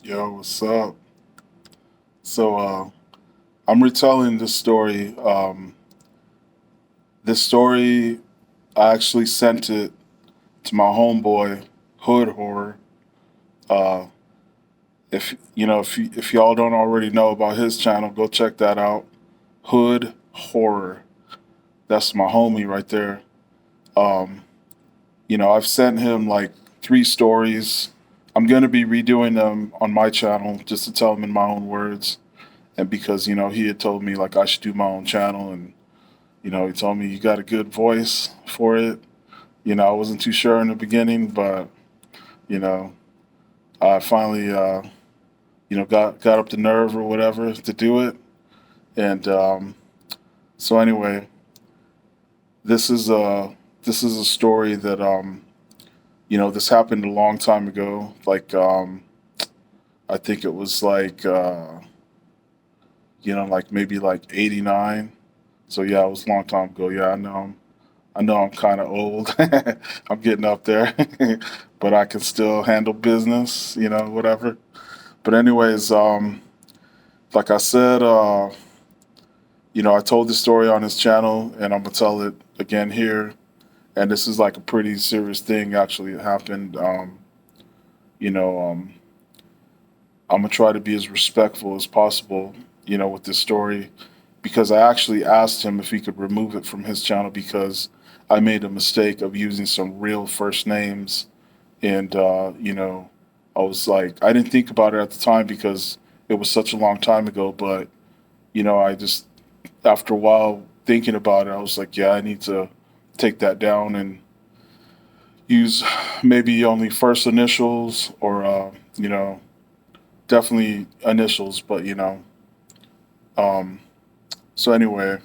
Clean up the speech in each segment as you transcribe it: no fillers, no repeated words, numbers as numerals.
Yo, what's up? So, I'm retelling this story. This story, I actually sent it to my homeboy, Hood Horror. Uh, if y'all don't already know about his channel, go check that out. Hood Horror. That's my homie right there. Um, I've sent him like three stories. I'm gonna be redoing them on my channel just to tell him in my own words. And because he had told me like I should do my own channel, and he told me you got a good voice for it. I wasn't too sure in the beginning, but you know I finally got up the nerve or whatever to do it. And so anyway, this is a this is a story that this happened a long time ago. Like I think it was like like maybe like '89. So yeah, it was a long time ago. Yeah, I know I'm kind of old. I'm getting up there, but I can still handle business, whatever. But anyways, like I said, I told this story on his channel, and I'm gonna tell it again here. And this is like a pretty serious thing actually that happened. You know, um, I'm gonna try to be as respectful as possible, with this story, because I actually asked him if he could remove it from his channel because I made a mistake of using some real first names. And I was like, I didn't think about it at the time because it was such a long time ago. But I just, after a while thinking about it, I was like, yeah, I need to take that down and use maybe only first initials or definitely initials. But um, so anyway,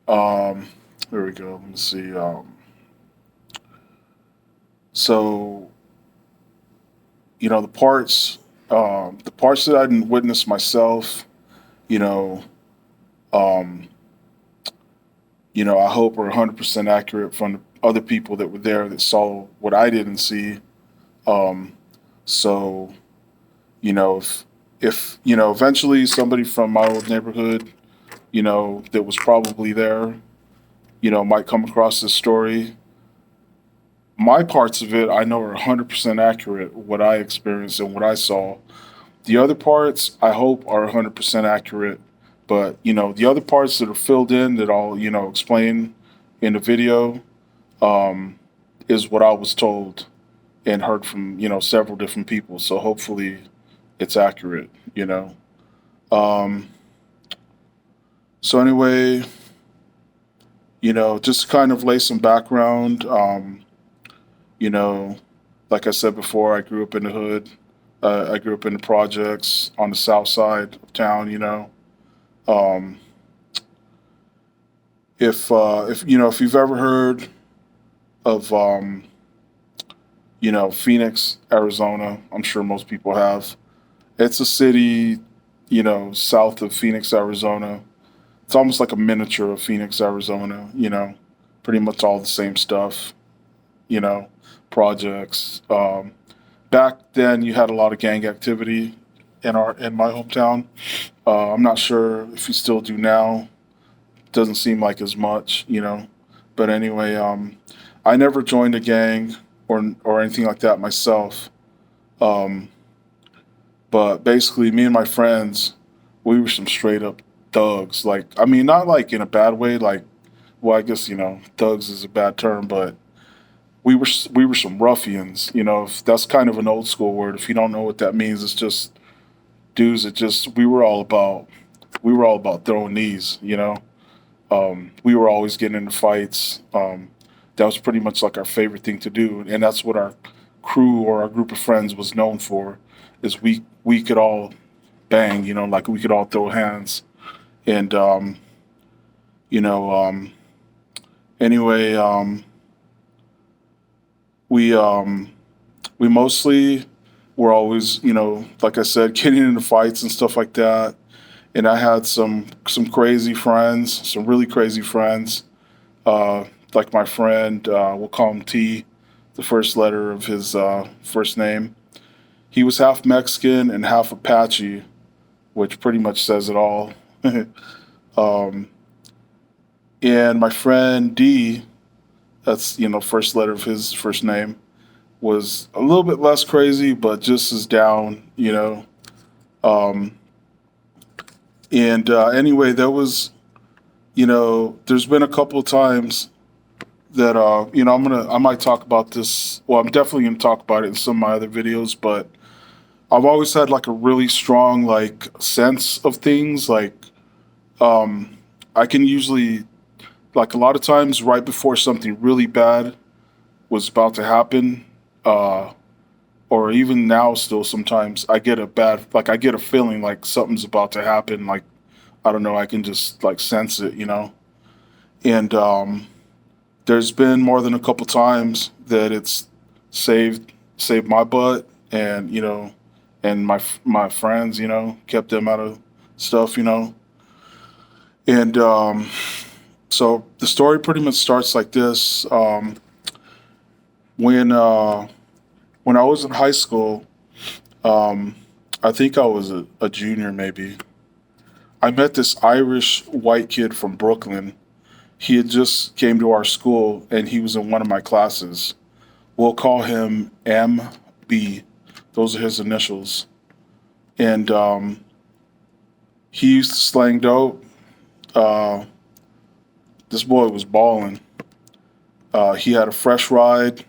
um, there we go. Let me see. So the parts that I didn't witness myself, you know, um, I hope are 100% accurate from the other people that were there that saw what I didn't see. Um, so, if eventually somebody from my old neighborhood, that was probably there, might come across this story. My parts of it, I know are 100% accurate, what I experienced and what I saw. The other parts, I hope, are 100% accurate. But, the other parts that are filled in that I'll, explain in the video, um, is what I was told and heard from, several different people. So hopefully it's accurate. Um, so anyway, just kind of lay some background. You know, like I said before, I grew up in the hood. I grew up in the projects on the south side of town. Um, if you've ever heard of Phoenix, Arizona, I'm sure most people have. It's a city, south of Phoenix, Arizona. It's almost like a miniature of Phoenix, Arizona. Pretty much all the same stuff. You know, projects. Back then, you had a lot of gang activity in my hometown. I'm not sure if you still do now. Doesn't seem like as much. But anyway, I never joined a gang or anything like that myself. Um, but basically, me and my friends, we were some straight up thugs. Like, I mean, not like in a bad way. Like, well, I guess thugs is a bad term, but we were some ruffians. If that's kind of an old school word. If you don't know what that means, it's just dudes that just we were all about throwing knees. We were always getting into fights. That was pretty much like our favorite thing to do, and that's what our crew or our group of friends was known for. Is we could all bang, like we could all throw hands, and you know, anyway, we we mostly were always, like I said, getting into fights and stuff like that. And I had some crazy friends, some really crazy friends. Like my friend, we'll call him T, the first letter of his first name. He was half Mexican and half Apache, which pretty much says it all. um, and my friend D, that's first letter of his first name, was a little bit less crazy, but just as down. Um, and anyway, there's been a couple of times that I might talk about this. Well, I'm definitely gonna talk about it in some of my other videos, but I've always had like a really strong like sense of things. Like um, I can usually like a lot of times right before something really bad was about to happen, uh, or even now still sometimes I get a feeling like something's about to happen. Like I don't know, I can just like sense it. And there's been more than a couple times that it's saved my butt, and and my friends, kept them out of stuff. And so the story pretty much starts like this. When when I was in high school, um, I think I was a junior maybe. I met this Irish white kid from Brooklyn. He had just came to our school and he was in one of my classes. We'll call him MB. Those are his initials. And he used to slang dope. Uh, this boy was balling. He had a fresh ride.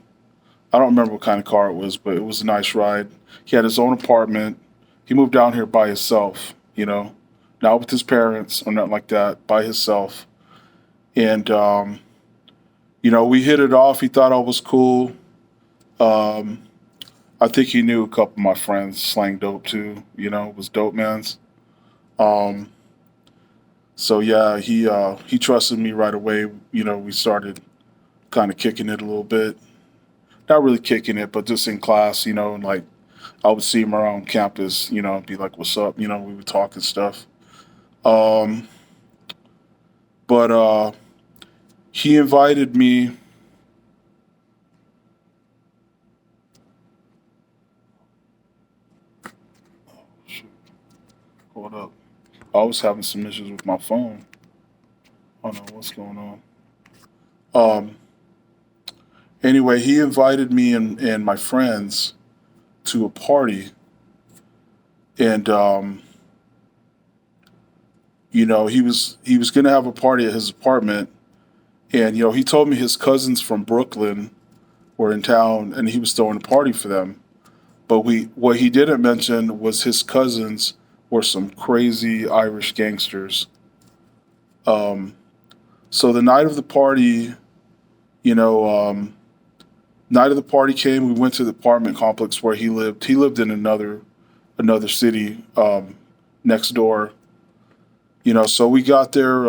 I don't remember what kind of car it was, but it was a nice ride. He had his own apartment. He moved down here by himself, not with his parents or nothing like that, by himself. And, we hit it off. He thought I was cool. Um, I think he knew a couple of my friends slang dope too, was dope mans. Um, so yeah, he trusted me right away. We started kind of kicking it a little bit. Not really kicking it, but just in class, and like I would see him around campus, be like, "What's up?" We would talk and stuff. Um, but he invited me. Shoot, hold up. I was having some issues with my phone. I don't know what's going on. Um, anyway, he invited me and my friends to a party, and he was gonna have a party at his apartment, and he told me his cousins from Brooklyn were in town, and he was throwing a party for them. But what he didn't mention was his cousins were some crazy Irish gangsters. Um, so the night of the party, you know, um, night of the party came. We went to the apartment complex where he lived. He lived in another city next door. So we got there.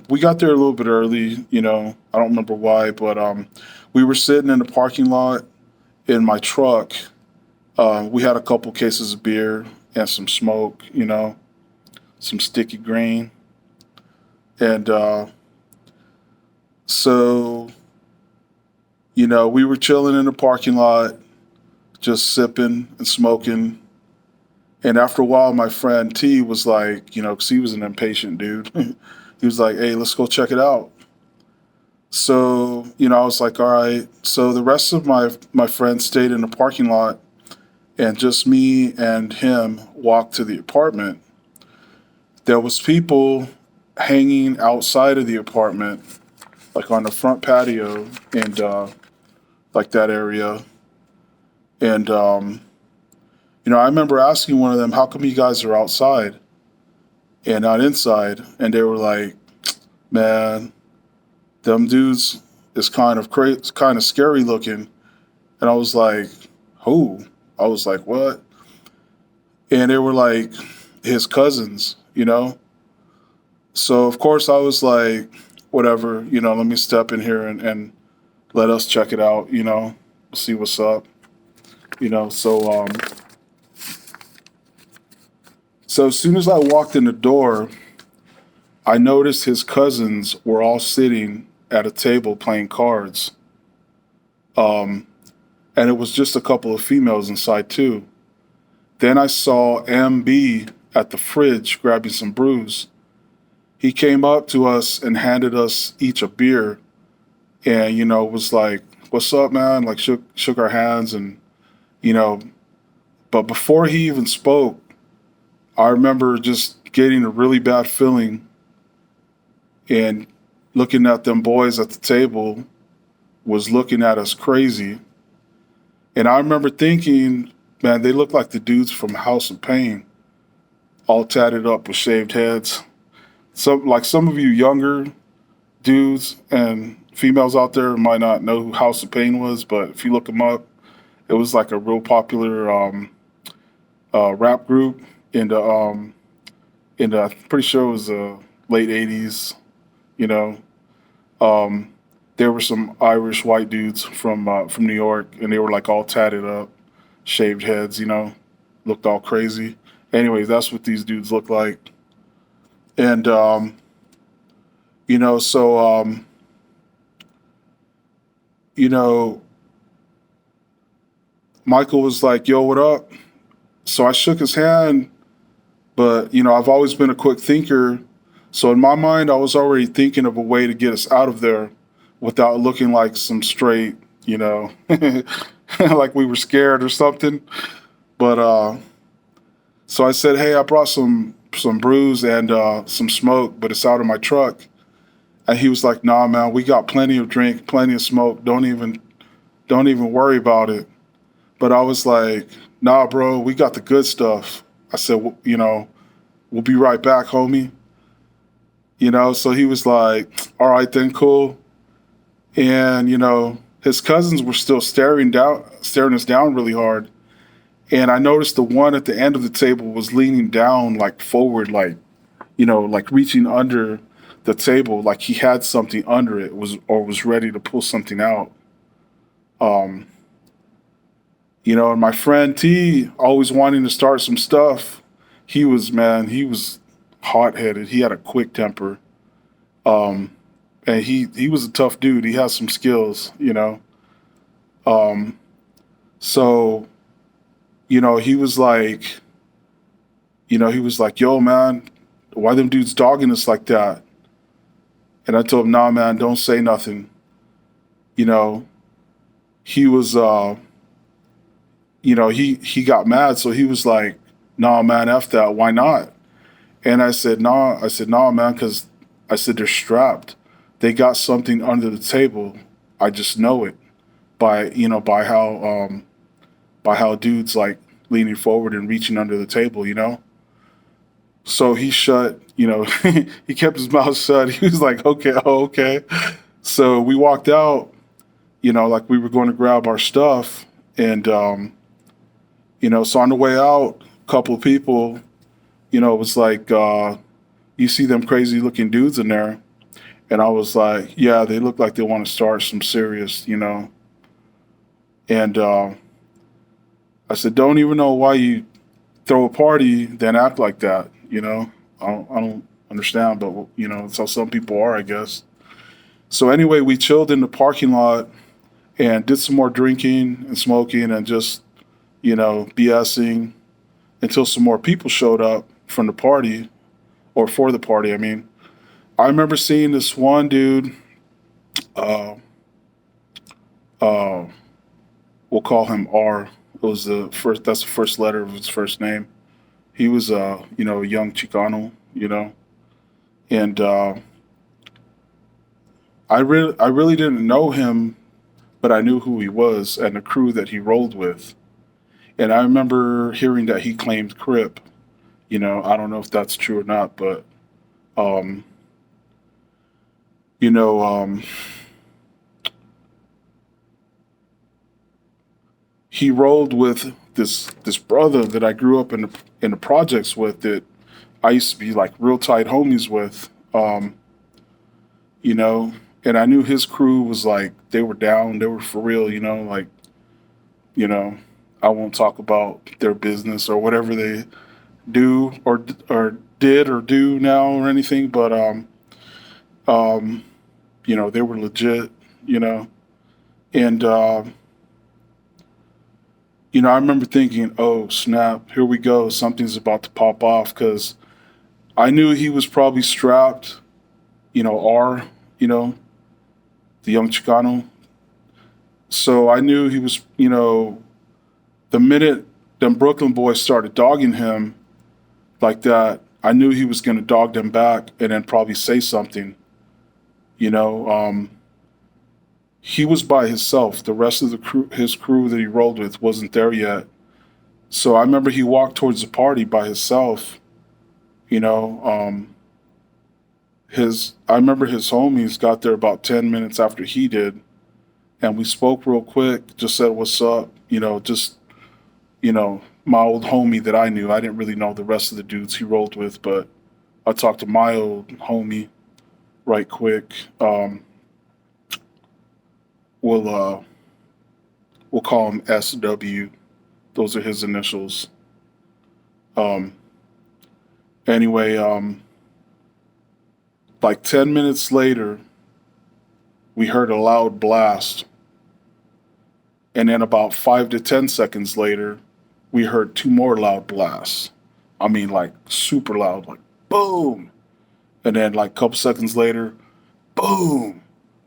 We got there a little bit early. I don't remember why, but we were sitting in the parking lot in my truck. We had a couple cases of beer and some smoke. Some sticky green, and so we were chilling in the parking lot, just sipping and smoking. And after a while, my friend T was like, 'cause he was an impatient dude. He was like, "Hey, let's go check it out." So, I was like, "All right." So the rest of my friends stayed in the parking lot, and just me and him walked to the apartment. There was people hanging outside of the apartment, like on the front patio, and like that area. And I remember asking one of them, "How come you guys are outside and not inside?" And they were like, "Man, them dudes is kind of scary looking." And I was like, "Who?" I was like, "What?" And they were like, his cousins. So of course I was like, whatever, let me step in here and let us check it out, see what's up. So as soon as I walked in the door, I noticed his cousins were all sitting at a table playing cards. Um, and it was just a couple of females inside too. Then I saw MB at the fridge grabbing some brews. He came up to us and handed us each a beer, and was like, "What's up, man?" Like shook our hands, and you know. But before he even spoke, I remember just getting a really bad feeling and looking at them boys at the table was looking at us crazy. And I remember thinking, man, they look like the dudes from House of Pain, all tatted up with shaved heads. Some of you younger dudes and females out there might not know who House of Pain was, but if you look them up, it was like a real popular rap group in the I'm pretty sure it was the late '80s. You know, um, there were some Irish white dudes from New York, and they were like all tatted up, shaved heads. Looked all crazy. Anyways, that's what these dudes look like, and so you know, Michael was like, "Yo, what up?" So I shook his hand, but I've always been a quick thinker. So in my mind, I was already thinking of a way to get us out of there without looking like some straight, like we were scared or something. But so I said, "Hey, I brought some brews and some smoke, but it's out of my truck." And he was like, "Nah, man, we got plenty of drink, plenty of smoke. Don't even worry about it." But I was like, "Nah, bro, we got the good stuff." I said, "We'll be right back, homie." So he was like, "All right, then, cool." And his cousins were still staring us down really hard. And I noticed the one at the end of the table was leaning down, like forward, like reaching under the table, like he had something under it, was ready to pull something out. Um, and my friend T, always wanting to start some stuff, he was hot headed. He had a quick temper. Um, and he was a tough dude. He has some skills. Um, so he was like, "Yo, man, why them dudes dogging us like that?" And I told him, "Nah, man, don't say nothing." You know, he was, he got mad, so he was like, "Nah, man, f that. Why not?" And I said, "Nah." I said, "Nah, man," because I said they're strapped. They got something under the table. I just know it by how dudes like leaning forward and reaching under the table. So he shut, he kept his mouth shut. He was like, "Okay, oh, okay." So we walked out, like we were going to grab our stuff. And, so on the way out, a couple of people, was like, "You see them crazy looking dudes in there?" And I was like, "Yeah, they look like they want to start some serious. And I said, "Don't even know why you throw a party, then act like that. I don't understand, but it's how some people are, I guess." So anyway, we chilled in the parking lot and did some more drinking and smoking and just BSing until some more people showed up from the party, or for the party. I mean, I remember seeing this one dude. Uh, uh, we'll call him R. It was the first. That's the first letter of his first name. He was a young Chicano. And I really didn't know him, but I knew who he was and the crew that he rolled with. And I remember hearing that he claimed crip. I don't know if that's true or not, but um, you know, he rolled with this brother that I grew up in the projects with, that I used to be like real tight homies with. You know, and I knew his crew was like, they were down, they were for real. Like, you know, I won't talk about their business or whatever they do or did or do now or anything, but um, they were legit. You know, and I remember thinking, oh, snap, here we go. Something's about to pop off because I knew he was probably strapped, R, you know, the young Chicano. So I knew he was, the minute them Brooklyn boys started dogging him like that, I knew he was going to dog them back and then probably say something, you know. He was by himself. The rest of his crew that he rolled with wasn't there yet. So I remember he walked towards the party by himself. You know, I remember his homies got there about 10 minutes after he did, and we spoke real quick. Just said what's up. Just my old homie that I knew. I didn't really know the rest of the dudes he rolled with, but I talked to my old homie right quick. We'll call him SW. Those are his initials. Um, anyway, like 10 minutes later, we heard a loud blast. And then about 5 to 10 seconds later, we heard two more loud blasts. I mean, like super loud, like boom. And then, like a couple seconds later, boom,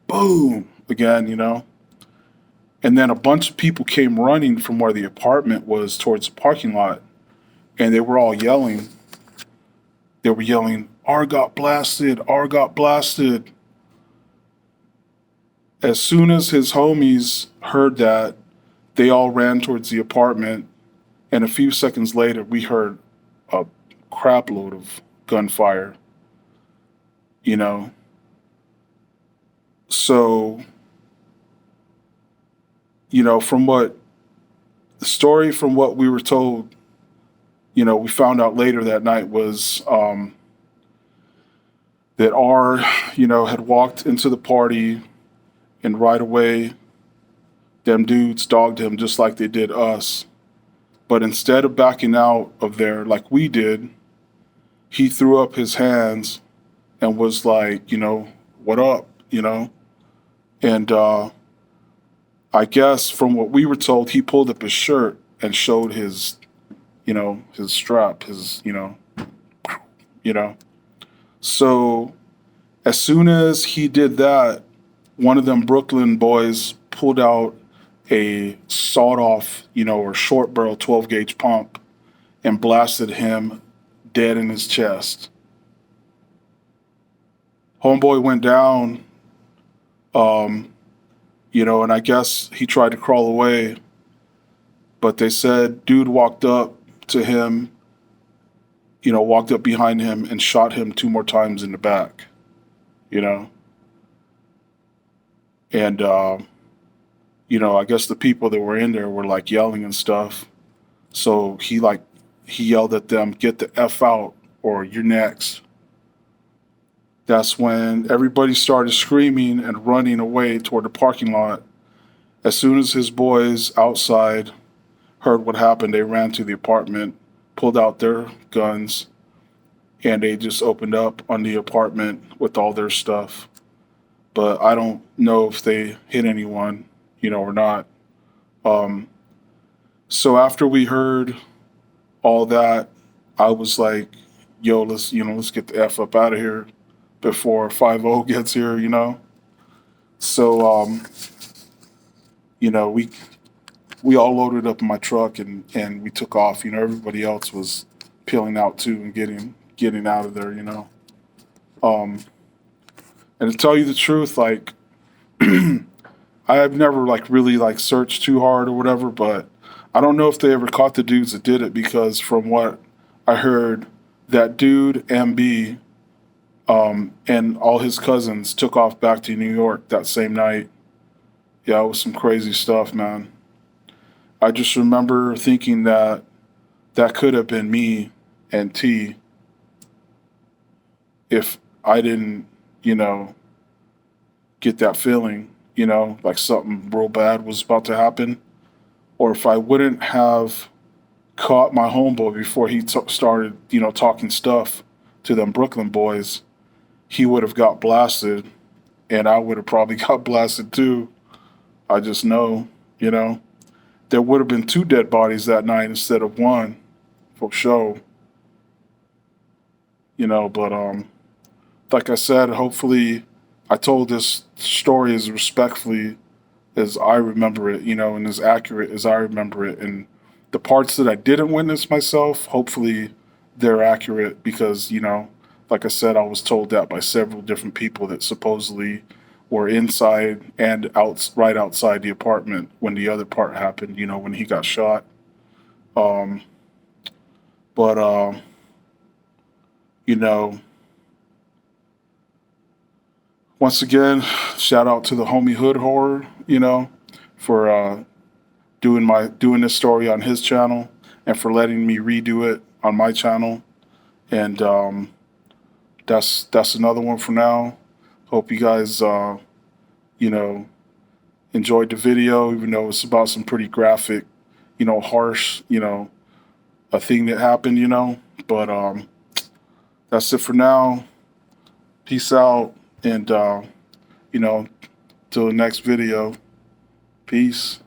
boom again. And then a bunch of people came running from where the apartment was towards the parking lot. And they were all yelling. They were yelling, R got blasted, R got blasted. As soon as his homies heard that, they all ran towards the apartment. And a few seconds later, we heard a crap load of gunfire, you know. So, from what we were told, we found out later that night was that R, had walked into the party and right away, them dudes dogged him just like they did us. But instead of backing out of there like we did, he threw up his hands and was like, what up, And I guess from what we were told, he pulled up his shirt and showed his, his strap, you know. So as soon as he did that, one of them Brooklyn boys pulled out a sawed off, or short barrel 12 gauge pump and blasted him dead in his chest. Homeboy went down, and I guess he tried to crawl away, but they said dude walked up to him, walked up behind him and shot him 2 more times in the back, And, I guess the people that were in there were like yelling and stuff. So he yelled at them, get the F out or you're next. That's when everybody started screaming and running away toward the parking lot. As soon as his boys outside heard what happened, they ran to the apartment, pulled out their guns, and they just opened up on the apartment with all their stuff. But I don't know if they hit anyone, or not. So after we heard all that, I was like, yo, let's get the F up out of here before 5-0 gets here, So, we all loaded up in my truck and we took off. Everybody else was peeling out too and getting out of there, And to tell you the truth, like, I have never really searched too hard or whatever, but I don't know if they ever caught the dudes that did it because from what I heard, that dude MB and all his cousins took off back to New York that same night. Yeah, it was some crazy stuff, man. I just remember thinking that could have been me and T if I didn't, get that feeling, like something real bad was about to happen. Or if I wouldn't have caught my homeboy before he started, talking stuff to them Brooklyn boys, he would have got blasted and I would have probably got blasted too. I just know, there would have been two dead bodies that night instead of one, for sure. But like I said, hopefully I told this story as respectfully as I remember it, and as accurate as I remember it. And the parts that I didn't witness myself, hopefully they're accurate because, like I said, I was told that by several different people that supposedly were inside and right outside the apartment when the other part happened, when he got shot. Um, but, you know, once again, shout out to the homie Hood Horror, for doing this story on his channel and for letting me redo it on my channel. And that's another one for now. Hope you guys you know enjoyed the video, even though it's about some pretty graphic, harsh, a thing that happened, But that's it for now. Peace out, and till the next video. Peace.